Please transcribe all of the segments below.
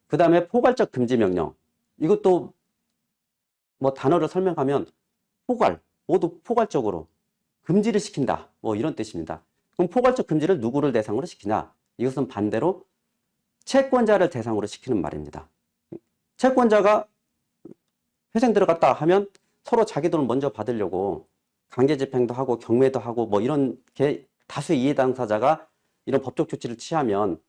그 다음에 포괄적 금지 명령. 이것도 뭐 단어를 설명하면 포괄, 모두 포괄적으로 금지를 시킨다. 뭐 이런 뜻입니다. 그럼 포괄적 금지를 누구를 대상으로 시키냐? 이것은 반대로 채권자를 대상으로 시키는 말입니다. 채권자가 회생 들어갔다 하면 서로 자기 돈을 먼저 받으려고 강제집행도 하고 경매도 하고 뭐 이런 게 다수의 이해 당사자가 이런 법적 조치를 취하면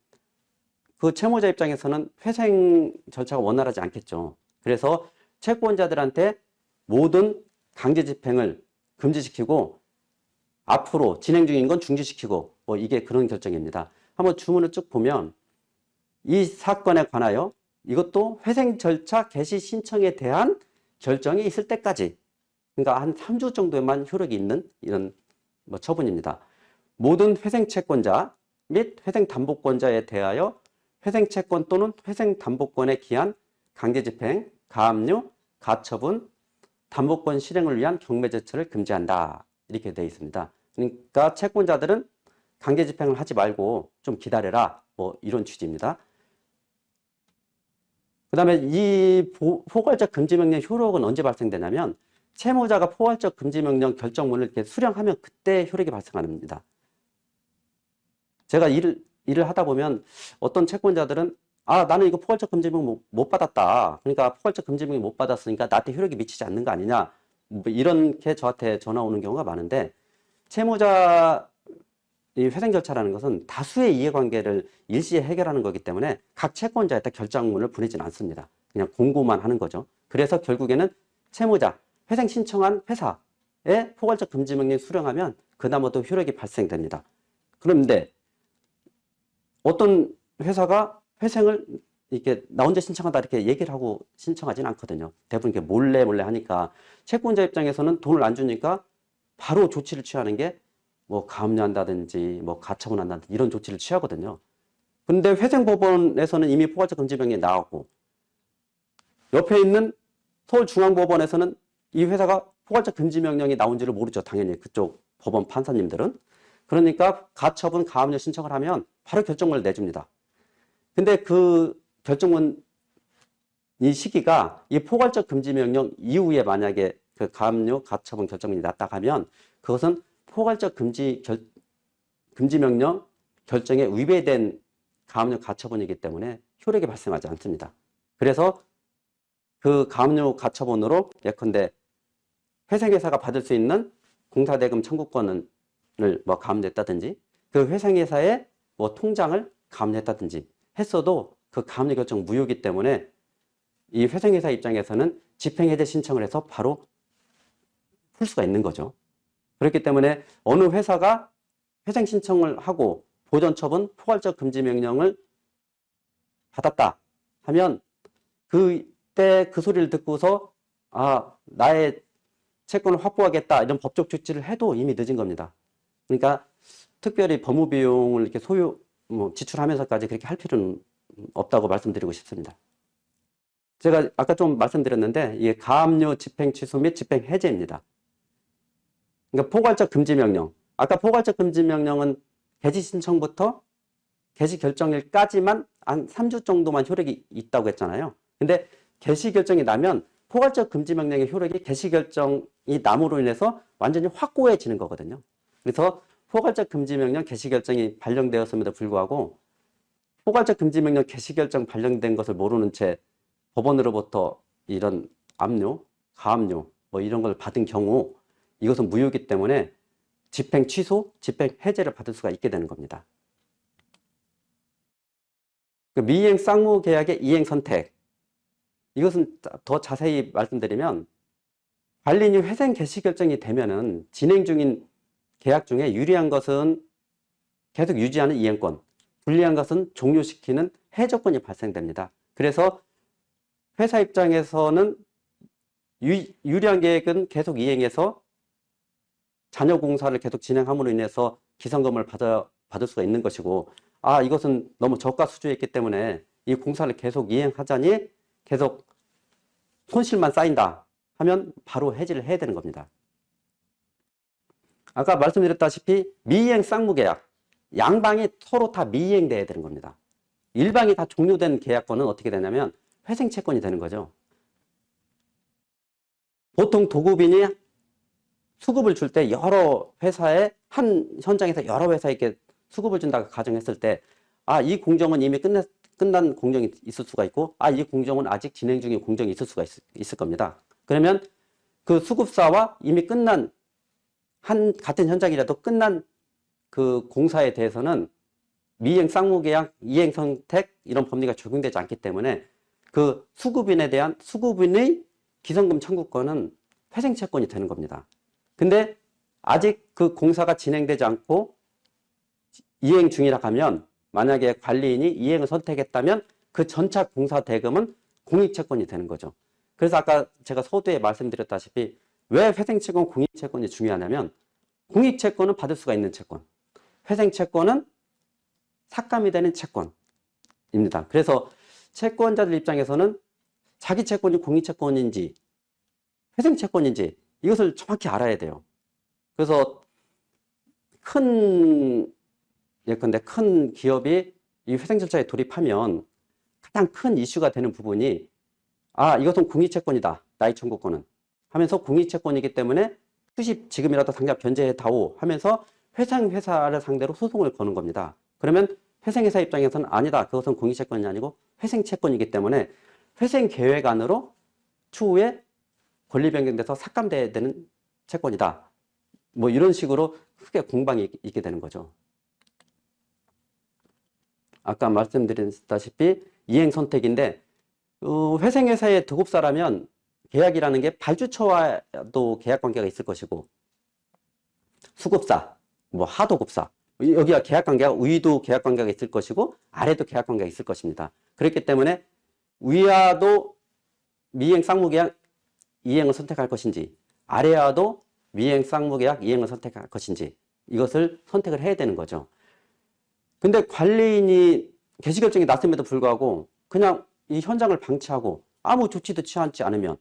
그 채무자 입장에서는 회생 절차가 원활하지 않겠죠. 그래서 채권자들한테 모든 강제집행을 금지시키고 앞으로 진행 중인 건 중지시키고 뭐 이게 그런 결정입니다. 한번 주문을 쭉 보면 이 사건에 관하여 이것도 회생 절차 개시 신청에 대한 결정이 있을 때까지, 그러니까 한 3주 정도에만 효력이 있는 이런 뭐 처분입니다. 모든 회생 채권자 및 회생 담보권자에 대하여 회생 채권 또는 회생 담보권에 기한 강제집행, 가압류, 가처분, 담보권 실행을 위한 경매 제처를 금지한다. 이렇게 되어 있습니다. 그러니까 채권자들은 강제집행을 하지 말고 좀 기다려라. 뭐 이런 취지입니다. 그 다음에 이 포괄적 금지명령 효력은 언제 발생되냐면 채무자가 포괄적 금지명령 결정문을 이렇게 수령하면 그때 효력이 발생합니다. 제가 일을 하다 보면 어떤 채권자들은 나는 이거 포괄적 금지명령 못 받았다. 그러니까 포괄적 금지명령 못 받았으니까 나한테 효력이 미치지 않는 거 아니냐. 뭐 이렇게 저한테 전화 오는 경우가 많은데 채무자 이 회생 절차라는 것은 다수의 이해관계를 일시에 해결하는 거기 때문에 각 채권자한테 결정문을 보내지는 않습니다. 그냥 공고만 하는 거죠. 그래서 결국에는 채무자, 회생 신청한 회사에 포괄적 금지명령 수령하면 그다음부터 효력이 발생됩니다. 그런데 어떤 회사가 회생을 이렇게 나 혼자 신청한다 이렇게 얘기를 하고 신청하지는 않거든요. 대부분 이렇게 몰래 하니까 채권자 입장에서는 돈을 안 주니까 바로 조치를 취하는 게 뭐 가압류한다든지 뭐 가처분한다든지 이런 조치를 취하거든요. 근데 회생법원에서는 이미 포괄적 금지명령이 나왔고 옆에 있는 서울중앙법원에서는 이 회사가 포괄적 금지명령이 나온지를 모르죠. 당연히 그쪽 법원 판사님들은. 그러니까 가처분, 가압류 신청을 하면 바로 결정문을 내줍니다. 근데 그 결정문 이 시기가 이 포괄적 금지명령 이후에 만약에 그 가압류, 가처분 결정문이 났다 하면 그것은 포괄적 금지명령 결정에 위배된 가압류 가처분이기 때문에 효력이 발생하지 않습니다. 그래서 그 가압류 가처분으로 예컨대 회생회사가 받을 수 있는 공사대금 청구권을 뭐 가압류했다든지 그 회생회사의 뭐 통장을 가압류했다든지 했어도 그 가압류 결정 무효이기 때문에 이 회생회사 입장에서는 집행해제 신청을 해서 바로 풀 수가 있는 거죠. 그렇기 때문에 어느 회사가 회생 신청을 하고 보전처분 포괄적 금지 명령을 받았다 하면 그때 그 소리를 듣고서 나의 채권을 확보하겠다 이런 법적 조치를 해도 이미 늦은 겁니다. 그러니까 특별히 법무 비용을 이렇게 지출하면서까지 그렇게 할 필요는 없다고 말씀드리고 싶습니다. 제가 아까 좀 말씀드렸는데 이게 가압류 집행 취소 및 집행 해제입니다. 그러니까 포괄적 금지 명령. 아까 포괄적 금지 명령은 개시 신청부터 개시 결정일까지만 한 3주 정도만 효력이 있다고 했잖아요. 근데 개시 결정이 나면 포괄적 금지 명령의 효력이 개시 결정이 남으로 인해서 완전히 확고해지는 거거든요. 그래서 포괄적 금지 명령 개시 결정이 발령되었음에도 불구하고 포괄적 금지 명령 개시 결정 발령된 것을 모르는 채 법원으로부터 이런 압류, 가압류 뭐 이런 걸 받은 경우 이것은 무효이기 때문에 집행 취소, 집행 해제를 받을 수가 있게 되는 겁니다. 미이행 쌍무 계약의 이행 선택. 이것은 더 자세히 말씀드리면 관리인이 회생 개시 결정이 되면은 진행 중인 계약 중에 유리한 것은 계속 유지하는 이행권, 불리한 것은 종료시키는 해저권이 발생됩니다. 그래서 회사 입장에서는 유리한 계획은 계속 이행해서 잔여 공사를 계속 진행함으로 인해서 기성금을 받을 수가 있는 것이고 이것은 너무 저가 수주였기 때문에 이 공사를 계속 이행하자니 계속 손실만 쌓인다 하면 바로 해지를 해야 되는 겁니다. 아까 말씀드렸다시피 미이행 쌍무계약 양방이 서로 다 미이행돼야 되는 겁니다. 일방이 다 종료된 계약권은 어떻게 되냐면 회생채권이 되는 거죠. 보통 도급인이 수급을 줄 때 여러 회사에 한 현장에서 여러 회사에게 수급을 준다고 가정했을 때 이 공정은 이미 끝난 공정이 있을 수가 있고 이 공정은 아직 진행 중인 공정이 있을 수가 있을 겁니다. 그러면 그 수급사와 이미 끝난 같은 현장이라도 끝난 그 공사에 대해서는 미이행 쌍무계약, 이행 선택 이런 법리가 적용되지 않기 때문에 그 수급인에 대한 수급인의 기성금 청구권은 회생채권이 되는 겁니다. 근데 아직 그 공사가 진행되지 않고 이행 중이라 하면 만약에 관리인이 이행을 선택했다면 그 전차 공사 대금은 공익채권이 되는 거죠. 그래서 아까 제가 서두에 말씀드렸다시피 왜 회생채권, 공익채권이 중요하냐면 공익채권은 받을 수가 있는 채권, 회생채권은 삭감이 되는 채권입니다. 그래서 채권자들 입장에서는 자기 채권이 공익채권인지 회생채권인지 이것을 정확히 알아야 돼요. 그래서 예컨대 큰 기업이 이 회생 절차에 돌입하면 가장 큰 이슈가 되는 부분이 이것은 공익채권이다. 나의 청구권은 하면서 공익채권이기 때문에 수십 지금이라도 당장 변제해다오 하면서 회생회사를 상대로 소송을 거는 겁니다. 그러면 회생회사 입장에서는 아니다. 그것은 공익채권이 아니고 회생채권이기 때문에 회생계획안으로 추후에 권리 변경돼서 삭감돼야 되는 채권이다. 뭐 이런 식으로 크게 공방이 있게 되는 거죠. 아까 말씀드렸다시피 이행 선택인데 회생회사의 도급사라면 계약이라는 게 발주처와도 계약 관계가 있을 것이고 수급사, 뭐 하도급사 여기가 계약 관계가 위도 계약 관계가 있을 것이고 아래도 계약 관계가 있을 것입니다. 그렇기 때문에 위와도 미이행 쌍무계약 이행을 선택할 것인지 아래와도 미이행 쌍무계약 이행을 선택할 것인지 이것을 선택을 해야 되는 거죠. 근데 관리인이 개시결정이 났음에도 불구하고 그냥 이 현장을 방치하고 아무 조치도 취하지 않으면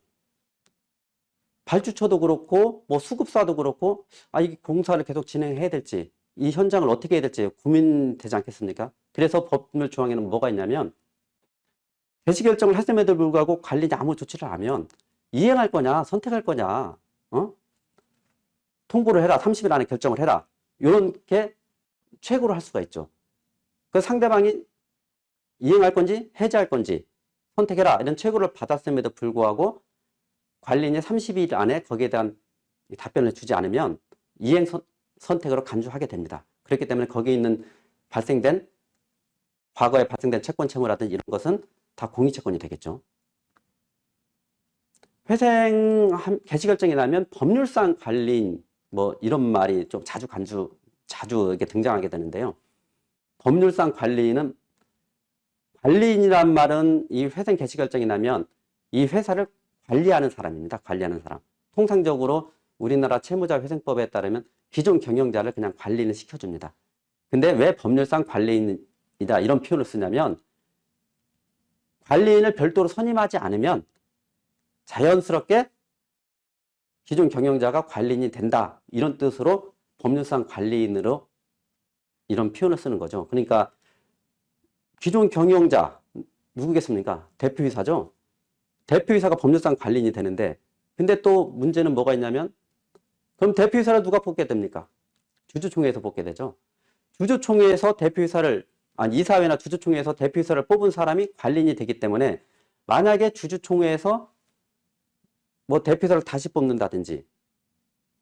발주처도 그렇고 뭐 수급사도 그렇고 이 공사를 계속 진행해야 될지 이 현장을 어떻게 해야 될지 고민되지 않겠습니까? 그래서 법률 조항에는 뭐가 있냐면 개시결정을 했음에도 불구하고 관리인이 아무 조치를 안 하면 이행할 거냐 선택할 거냐 통보를 해라 30일 안에 결정을 해라 이렇게 최고로 할 수가 있죠. 그 상대방이 이행할 건지 해제할 건지 선택해라 이런 최고를 받았음에도 불구하고 관리인이 30일 안에 거기에 대한 답변을 주지 않으면 이행 선택으로 간주하게 됩니다. 그렇기 때문에 거기에 있는 과거에 발생된 채권 채무라든지 이런 것은 다 공익채권이 되겠죠. 회생 개시결정이 나면 법률상 관리인 뭐 이런 말이 좀 자주 이렇게 등장하게 되는데요. 법률상 관리인은 관리인이란 말은 이 회생 개시결정이 나면 이 회사를 관리하는 사람입니다. 관리하는 사람. 통상적으로 우리나라 채무자 회생법에 따르면 기존 경영자를 그냥 관리는 시켜줍니다. 근데 왜 법률상 관리인이다 이런 표현을 쓰냐면 관리인을 별도로 선임하지 않으면 자연스럽게 기존 경영자가 관리인이 된다 이런 뜻으로 법률상 관리인으로 이런 표현을 쓰는 거죠. 그러니까 기존 경영자 누구겠습니까? 대표이사죠. 대표이사가 법률상 관리인이 되는데 근데 또 문제는 뭐가 있냐면 그럼 대표이사를 누가 뽑게 됩니까? 주주총회에서 뽑게 되죠. 주주총회에서 이사회나 주주총회에서 대표이사를 뽑은 사람이 관리인이 되기 때문에 만약에 주주총회에서 뭐 대표이사를 다시 뽑는다든지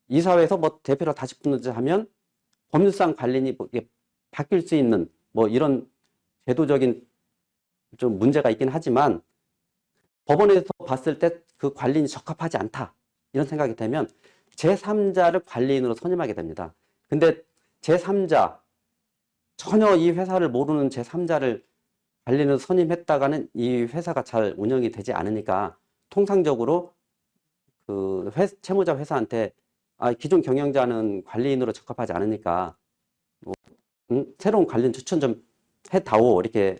이사회에서 뭐 대표를 다시 뽑는다든지 하면 법률상 관리인이 바뀔 수 있는 뭐 이런 제도적인 좀 문제가 있긴 하지만 법원에서 봤을 때 그 관리인이 적합하지 않다 이런 생각이 되면 제3자를 관리인으로 선임하게 됩니다. 근데 제3자 전혀 이 회사를 모르는 제3자를 관리인으로 선임했다가는 이 회사가 잘 운영이 되지 않으니까 통상적으로 그 채무자 회사한테 기존 경영자는 관리인으로 적합하지 않으니까 새로운 관리인 추천 좀 해다오 이렇게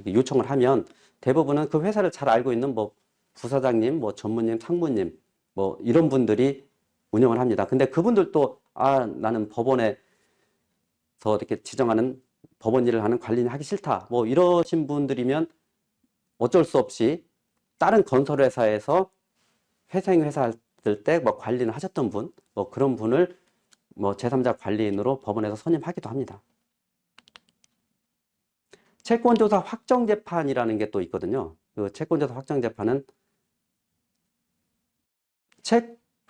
요청을 하면 대부분은 그 회사를 잘 알고 있는 뭐 부사장님, 뭐 전무님, 상무님 뭐 이런 분들이 운영을 합니다. 근데 그분들도 나는 법원에서 이렇게 지정하는 법원 일을 하는 관리인이 하기 싫다. 뭐 이러신 분들이면 어쩔 수 없이 다른 건설회사에서 회생회사 할 때 뭐 관리인 하셨던 분, 뭐 그런 분을 뭐 제3자 관리인으로 법원에서 선임하기도 합니다. 채권조사 확정재판이라는 게 또 있거든요. 그 채권조사 확정재판은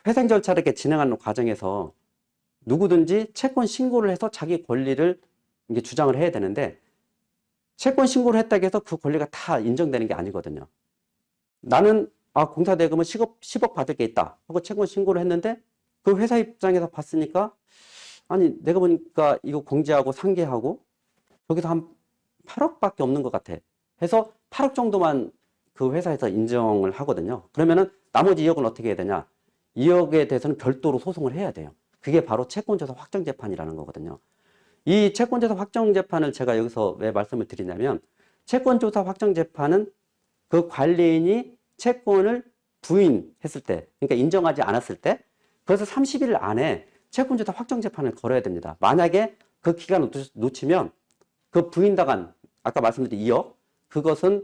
회생 절차를 이렇게 진행하는 과정에서 누구든지 채권 신고를 해서 자기 권리를 이게 주장을 해야 되는데, 채권 신고를 했다고 해서 그 권리가 다 인정되는 게 아니거든요. 나는 공사대금은 10억 받을 게 있다 하고 채권 신고를 했는데, 그 회사 입장에서 봤으니까 아니 내가 보니까 이거 공제하고 상계하고 저기서 한 8억밖에 없는 것 같아 해서 8억 정도만 그 회사에서 인정을 하거든요. 그러면은 나머지 2억은 어떻게 해야 되냐? 2억에 대해서는 별도로 소송을 해야 돼요. 그게 바로 채권조사 확정재판이라는 거거든요. 이 채권조사 확정재판을 제가 여기서 왜 말씀을 드리냐면, 채권조사 확정재판은 그 관리인이 채권을 부인했을 때, 그러니까 인정하지 않았을 때, 그래서 30일 안에 채권조사 확정재판을 걸어야 됩니다. 만약에 그 기간을 놓치면 그 부인당한 아까 말씀드린 2억, 그것은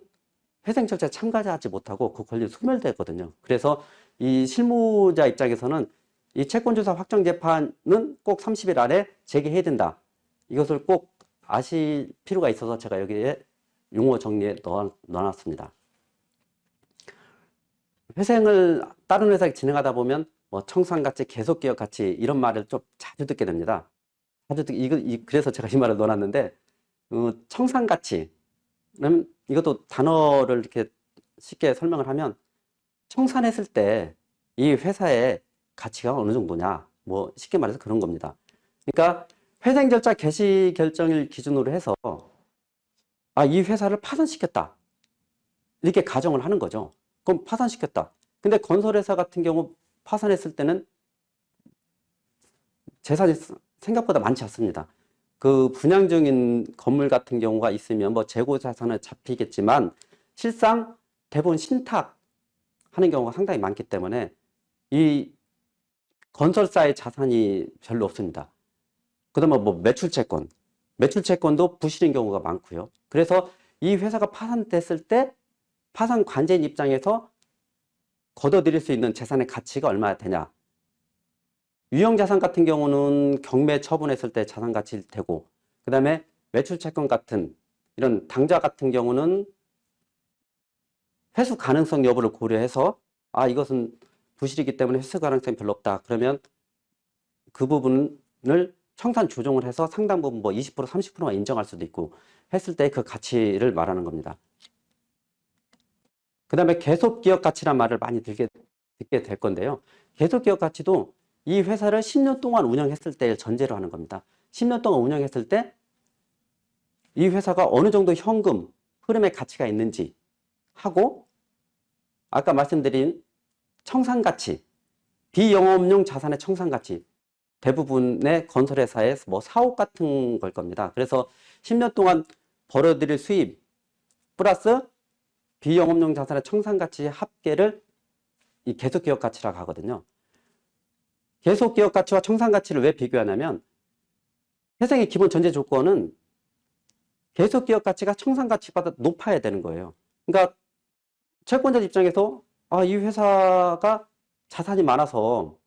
회생 절차에 참가하지 못하고 그 권리를 소멸되거든요. 그래서 이 실무자 입장에서는 이 채권조사 확정재판은 꼭 30일 안에 제기해야 된다. 이것을 꼭 아실 필요가 있어서 제가 여기에 용어 정리에 넣어놨습니다. 회생을 다른 회사에 진행하다 보면 뭐 청산가치, 계속기업가치 이런 말을 좀 자주 듣게 됩니다. 그래서 제가 이 말을 넣어놨는데, 청산가치는 이것도 단어를 이렇게 쉽게 설명을 하면, 청산했을 때 이 회사의 가치가 어느 정도냐, 뭐 쉽게 말해서 그런 겁니다. 그러니까 회생 절차 개시 결정일 기준으로 해서 이 회사를 파산시켰다 이렇게 가정을 하는 거죠. 그럼 파산시켰다. 근데 건설회사 같은 경우 파산했을 때는 재산이 생각보다 많지 않습니다. 그 분양 중인 건물 같은 경우가 있으면 뭐 재고 자산은 잡히겠지만, 실상 대부분 신탁하는 경우가 상당히 많기 때문에 이 건설사의 자산이 별로 없습니다. 그다음에 뭐 매출채권도 부실인 경우가 많고요. 그래서 이 회사가 파산됐을 때 파산 관제인 입장에서 걷어들일 수 있는 재산의 가치가 얼마나 되냐. 유형자산 같은 경우는 경매 처분했을 때 자산 가치 되고, 그 다음에 매출채권 같은 이런 당좌 같은 경우는 회수 가능성 여부를 고려해서 이것은 부실이기 때문에 회수 가능성이 별로 없다. 그러면 그 부분을 청산 조정을 해서 상당 부분 뭐 20% 30%만 인정할 수도 있고 했을 때 그 가치를 말하는 겁니다. 그 다음에 계속기업 가치란 말을 많이 듣게 될 건데요. 계속기업 가치도 이 회사를 10년 동안 운영했을 때를 전제로 하는 겁니다. 10년 동안 운영했을 때 이 회사가 어느 정도 현금 흐름의 가치가 있는지 하고, 아까 말씀드린 청산가치, 비영업용 자산의 청산가치, 대부분의 건설회사의 뭐 사옥 같은 걸 겁니다. 그래서 10년 동안 벌어들일 수입 플러스 비영업용 자산의 청산가치의 합계를 이 계속기업가치라고 하거든요. 계속기업가치와 청산가치를 왜 비교하냐면, 회생의 기본 전제 조건은 계속기업가치가 청산가치보다 높아야 되는 거예요. 그러니까 채권자 입장에서 이 회사가 자산이 많아서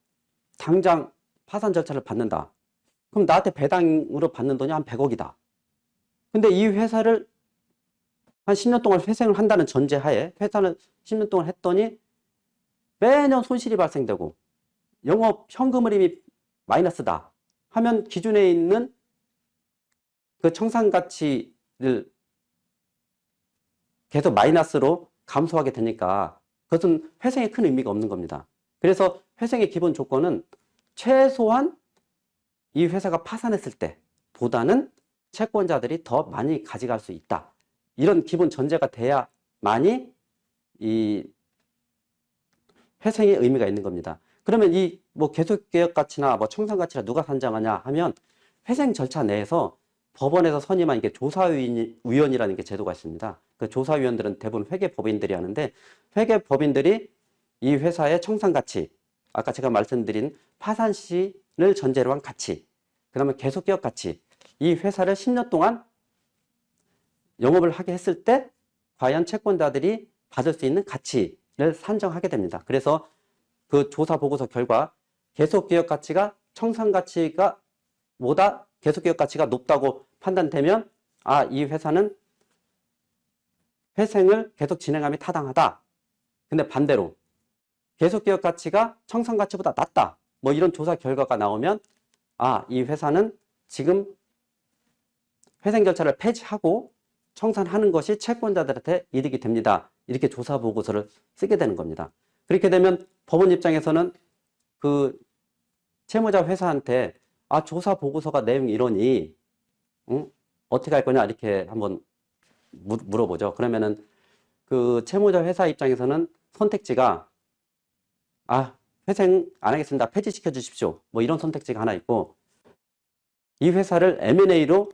당장 파산 절차를 받는다. 그럼 나한테 배당으로 받는 돈이 한 100억이다. 근데 이 회사를 한 10년 동안 회생을 한다는 전제하에 회사는 10년 동안 했더니 매년 손실이 발생되고 영업 현금 흐름이 마이너스다 하면 기준에 있는 그 청산가치를 계속 마이너스로 감소하게 되니까 그것은 회생에 큰 의미가 없는 겁니다. 그래서 회생의 기본 조건은 최소한 이 회사가 파산했을 때 보다는 채권자들이 더 많이 가져갈 수 있다. 이런 기본 전제가 돼야만이 이 회생의 의미가 있는 겁니다. 그러면 이 뭐 계속기업 가치나 뭐 청산 가치나 누가 산정하냐 하면, 회생 절차 내에서 법원에서 선임한 이게 조사위원이라는 게 제도가 있습니다. 그 조사위원들은 대부분 회계법인들이 하는데, 회계법인들이 이 회사의 청산 가치, 아까 제가 말씀드린 파산 시를 전제로 한 가치, 그 다음에 계속기업 가치, 이 회사를 10년 동안 영업을 하게 했을 때 과연 채권자들이 받을 수 있는 가치를 산정하게 됩니다. 그래서 그 조사 보고서 결과 계속기업 가치가 청산 가치가 보다 계속기업 가치가 높다고 판단되면 아, 이 회사는 회생을 계속 진행함이 타당하다. 근데 반대로 계속기업 가치가 청산 가치보다 낮다. 뭐 이런 조사 결과가 나오면 아, 이 회사는 지금 회생 절차를 폐지하고 청산하는 것이 채권자들한테 이득이 됩니다. 이렇게 조사 보고서를 쓰게 되는 겁니다. 그렇게 되면 법원 입장에서는 그 채무자 회사한테 아, 조사 보고서가 내용이 이러니 응? 어떻게 할 거냐 이렇게 한번 물어보죠. 그러면은 그 채무자 회사 입장에서는 선택지가 아, 회생 안 하겠습니다. 폐지시켜 주십시오. 뭐 이런 선택지가 하나 있고 이 회사를 M&A로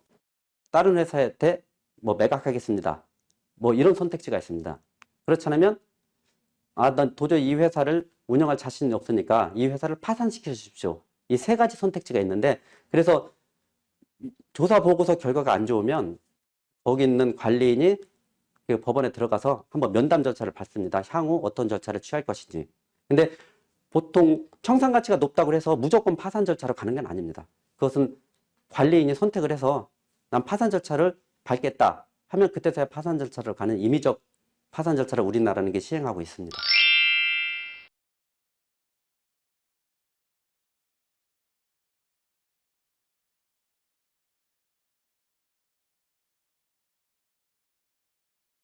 다른 회사한테 뭐 매각하겠습니다. 뭐 이런 선택지가 있습니다. 그렇지 않으면 아, 난 도저히 이 회사를 운영할 자신이 없으니까 이 회사를 파산시켜 주십시오. 이 세 가지 선택지가 있는데 그래서 조사 보고서 결과가 안 좋으면 거기 있는 관리인이 그 법원에 들어가서 한번 면담 절차를 밟습니다. 향후 어떤 절차를 취할 것인지. 근데 보통 청산 가치가 높다고 해서 무조건 파산 절차로 가는 건 아닙니다. 그것은 관리인이 선택을 해서 난 파산 절차를 밟겠다 하면 그때서야 파산 절차를 가는 임의적 파산 절차를 우리나라는 게 시행하고 있습니다.